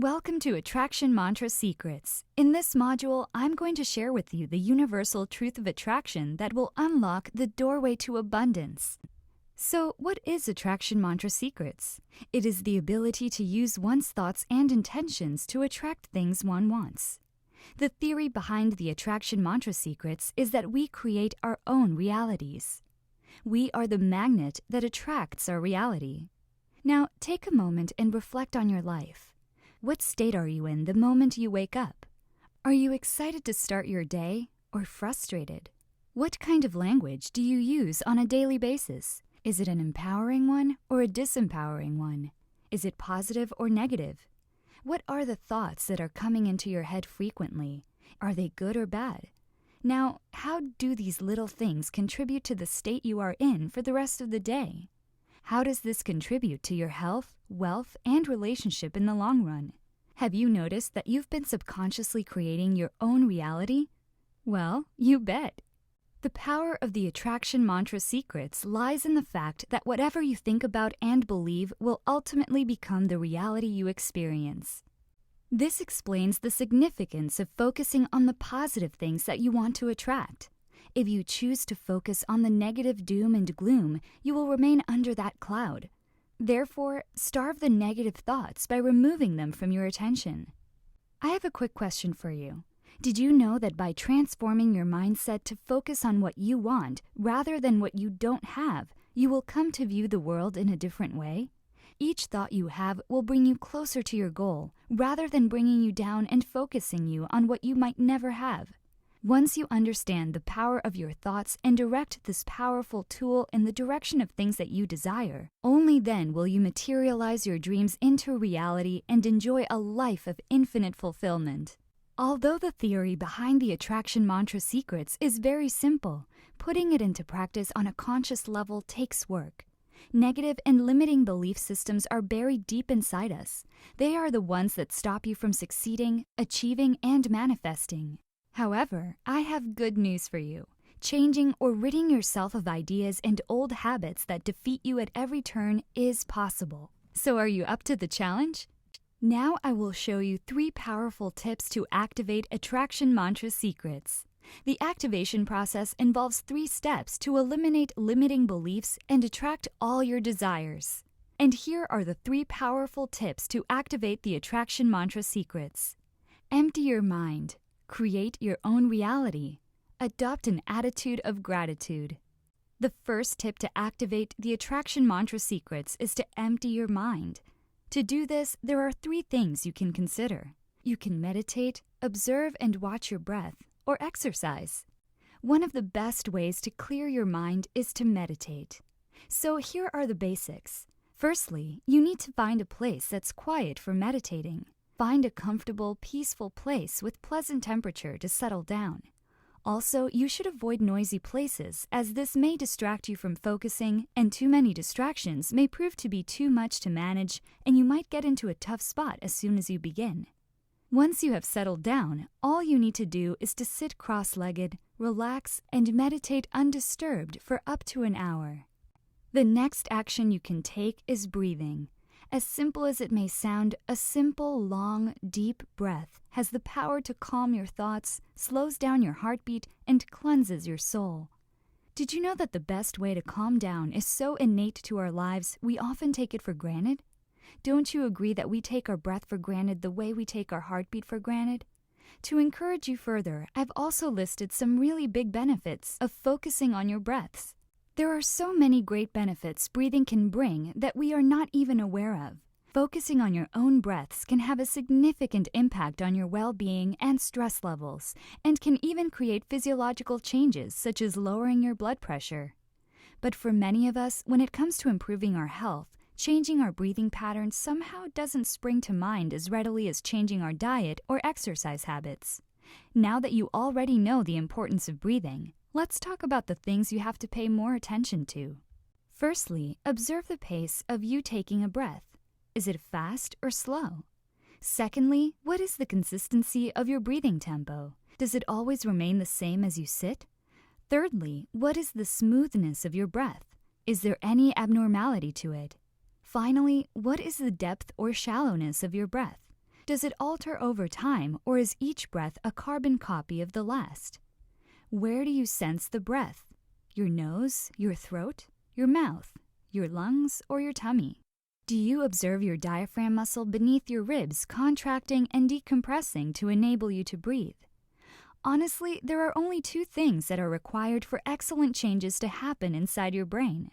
Welcome to Attraction Mantra Secrets. In this module, I'm going to share with you the universal truth of attraction that will unlock the doorway to abundance. So, what is Attraction Mantra Secrets? It is the ability to use one's thoughts and intentions to attract things one wants. The theory behind the Attraction Mantra Secrets is that we create our own realities. We are the magnet that attracts our reality. Now, take a moment and reflect on your life. What state are you in the moment you wake up? Are you excited to start your day or frustrated? What kind of language do you use on a daily basis? Is it an empowering one or a disempowering one? Is it positive or negative? What are the thoughts that are coming into your head frequently? Are they good or bad? Now, how do these little things contribute to the state you are in for the rest of the day? How does this contribute to your health, wealth, and relationship in the long run? Have you noticed that you've been subconsciously creating your own reality? Well, you bet. The power of the Attraction Mantra Secrets lies in the fact that whatever you think about and believe will ultimately become the reality you experience. This explains the significance of focusing on the positive things that you want to attract. If you choose to focus on the negative doom and gloom, you will remain under that cloud. Therefore, starve the negative thoughts by removing them from your attention. I have a quick question for you. Did you know that by transforming your mindset to focus on what you want rather than what you don't have, you will come to view the world in a different way? Each thought you have will bring you closer to your goal rather than bringing you down and focusing you on what you might never have. Once you understand the power of your thoughts and direct this powerful tool in the direction of things that you desire, only then will you materialize your dreams into reality and enjoy a life of infinite fulfillment. Although the theory behind the Attraction Mantra Secrets is very simple, putting it into practice on a conscious level takes work. Negative and limiting belief systems are buried deep inside us. They are the ones that stop you from succeeding, achieving, and manifesting. However, I have good news for you. Changing or ridding yourself of ideas and old habits that defeat you at every turn is possible. So are you up to the challenge? Now I will show you 3 powerful tips to activate Attraction Mantra Secrets. The activation process involves 3 steps to eliminate limiting beliefs and attract all your desires. And here are the 3 powerful tips to activate the Attraction Mantra Secrets. Empty your mind. Create your own reality. Adopt an attitude of gratitude. The first tip to activate the Attraction Mantra Secrets is to empty your mind. To do this, there are 3 things you can consider. You can meditate, observe and watch your breath, or exercise. One of the best ways to clear your mind is to meditate. So here are the basics. Firstly, you need to find a place that's quiet for meditating. Find a comfortable, peaceful place with pleasant temperature to settle down. Also, you should avoid noisy places, as this may distract you from focusing, and too many distractions may prove to be too much to manage, and you might get into a tough spot as soon as you begin. Once you have settled down, all you need to do is to sit cross-legged, relax, and meditate undisturbed for up to an hour. The next action you can take is breathing. As simple as it may sound, a simple, long, deep breath has the power to calm your thoughts, slows down your heartbeat, and cleanses your soul. Did you know that the best way to calm down is so innate to our lives we often take it for granted? Don't you agree that we take our breath for granted the way we take our heartbeat for granted? To encourage you further, I've also listed some really big benefits of focusing on your breaths. There are so many great benefits breathing can bring that we are not even aware of. Focusing on your own breaths can have a significant impact on your well-being and stress levels, and can even create physiological changes such as lowering your blood pressure. But for many of us, when it comes to improving our health, changing our breathing patterns somehow doesn't spring to mind as readily as changing our diet or exercise habits. Now that you already know the importance of breathing, let's talk about the things you have to pay more attention to. Firstly, observe the pace of you taking a breath. Is it fast or slow? Secondly, what is the consistency of your breathing tempo? Does it always remain the same as you sit? Thirdly, what is the smoothness of your breath? Is there any abnormality to it? Finally, what is the depth or shallowness of your breath? Does it alter over time, or is each breath a carbon copy of the last? Where do you sense the breath? Your nose, your throat, your mouth, your lungs, or your tummy? Do you observe your diaphragm muscle beneath your ribs contracting and decompressing to enable you to breathe? Honestly, there are only two things that are required for excellent changes to happen inside your brain: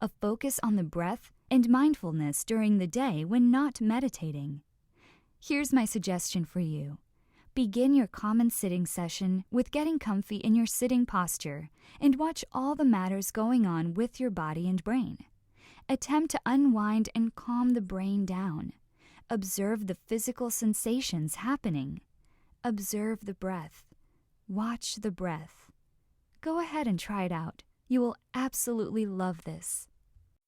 a focus on the breath and mindfulness during the day when not meditating. Here's my suggestion for you. Begin your common sitting session with getting comfy in your sitting posture and watch all the matters going on with your body and brain. Attempt to unwind and calm the brain down. Observe the physical sensations happening. Observe the breath. Watch the breath. Go ahead and try it out. You will absolutely love this.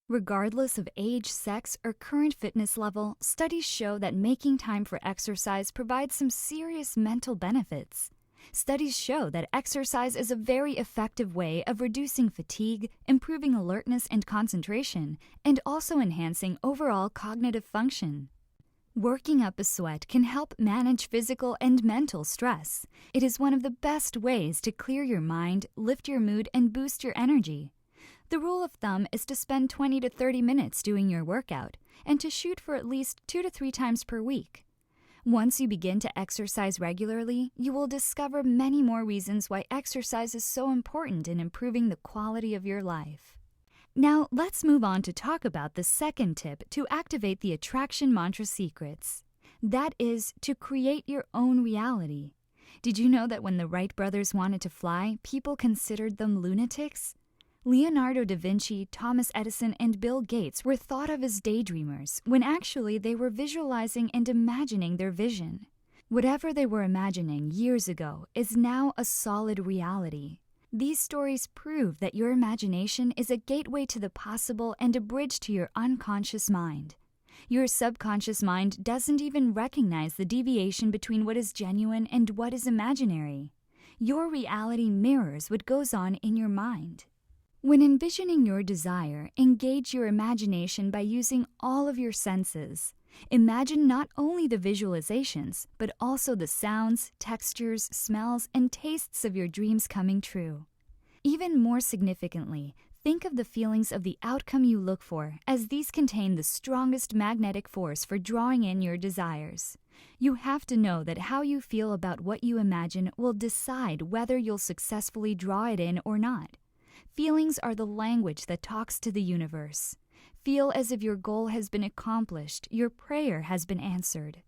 Regardless of age, sex, or current fitness level, studies show that making time for exercise provides some serious mental benefits. Studies show that exercise is a very effective way of reducing fatigue, improving alertness and concentration, and also enhancing overall cognitive function. Working up a sweat can help manage physical and mental stress. It is one of the best ways to clear your mind, lift your mood, and boost your energy. The rule of thumb is to spend 20 to 30 minutes doing your workout and to shoot for at least 2 to 3 times per week. Once you begin to exercise regularly, you will discover many more reasons why exercise is so important in improving the quality of your life. Now, let's move on to talk about the second tip to activate the attraction mantra secrets. That is, to create your own reality. Did you know that when the Wright brothers wanted to fly, people considered them lunatics? Leonardo da Vinci, Thomas Edison, and Bill Gates were thought of as daydreamers, when actually they were visualizing and imagining their vision. Whatever they were imagining years ago is now a solid reality. These stories prove that your imagination is a gateway to the possible and a bridge to your unconscious mind. Your subconscious mind doesn't even recognize the deviation between what is genuine and what is imaginary. Your reality mirrors what goes on in your mind. When envisioning your desire, engage your imagination by using all of your senses. Imagine not only the visualizations, but also the sounds, textures, smells, and tastes of your dreams coming true. Even more significantly, think of the feelings of the outcome you look for, as these contain the strongest magnetic force for drawing in your desires. You have to know that how you feel about what you imagine will decide whether you'll successfully draw it in or not. Feelings are the language that talks to the universe. Feel as if your goal has been accomplished, your prayer has been answered.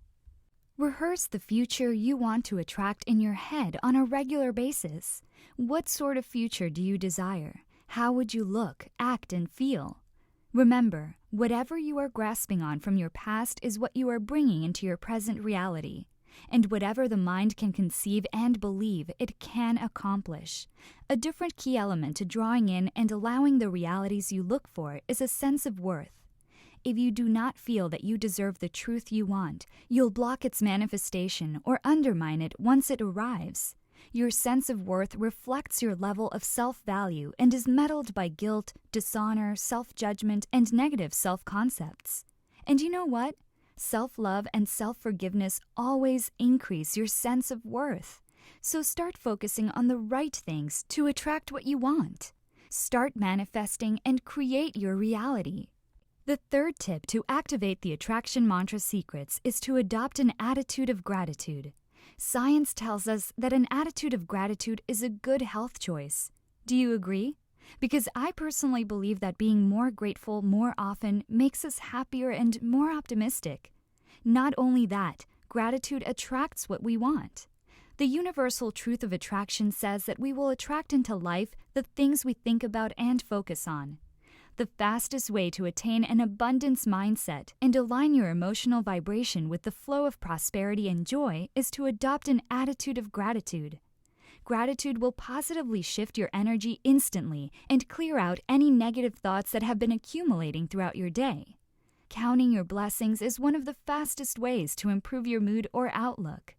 Rehearse the future you want to attract in your head on a regular basis. What sort of future do you desire? How would you look, act, and feel? Remember, whatever you are grasping on from your past is what you are bringing into your present reality. And whatever the mind can conceive and believe, it can accomplish. A different key element to drawing in and allowing the realities you look for is a sense of worth. If you do not feel that you deserve the truth you want, you'll block its manifestation or undermine it once it arrives. Your sense of worth reflects your level of self-value and is muddled by guilt, dishonor, self-judgment, and negative self-concepts. And you know what? Self-love and self-forgiveness always increase your sense of worth. So start focusing on the right things to attract what you want. Start manifesting and create your reality. The third tip to activate the attraction mantra secrets is to adopt an attitude of gratitude. Science tells us that an attitude of gratitude is a good health choice. Do you agree? Because I personally believe that being more grateful more often makes us happier and more optimistic. Not only that, gratitude attracts what we want. The universal truth of attraction says that we will attract into life the things we think about and focus on. The fastest way to attain an abundance mindset and align your emotional vibration with the flow of prosperity and joy is to adopt an attitude of gratitude. Gratitude will positively shift your energy instantly and clear out any negative thoughts that have been accumulating throughout your day. Counting your blessings is one of the fastest ways to improve your mood or outlook.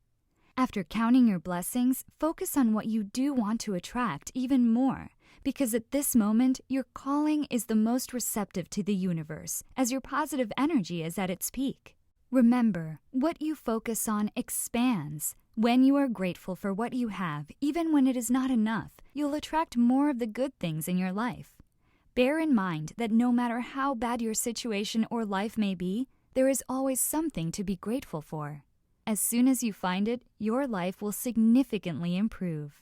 After counting your blessings, focus on what you do want to attract even more, because at this moment, your calling is the most receptive to the universe, as your positive energy is at its peak. Remember, what you focus on expands. When you are grateful for what you have, even when it is not enough, you'll attract more of the good things in your life. Bear in mind that no matter how bad your situation or life may be, there is always something to be grateful for. As soon as you find it, your life will significantly improve.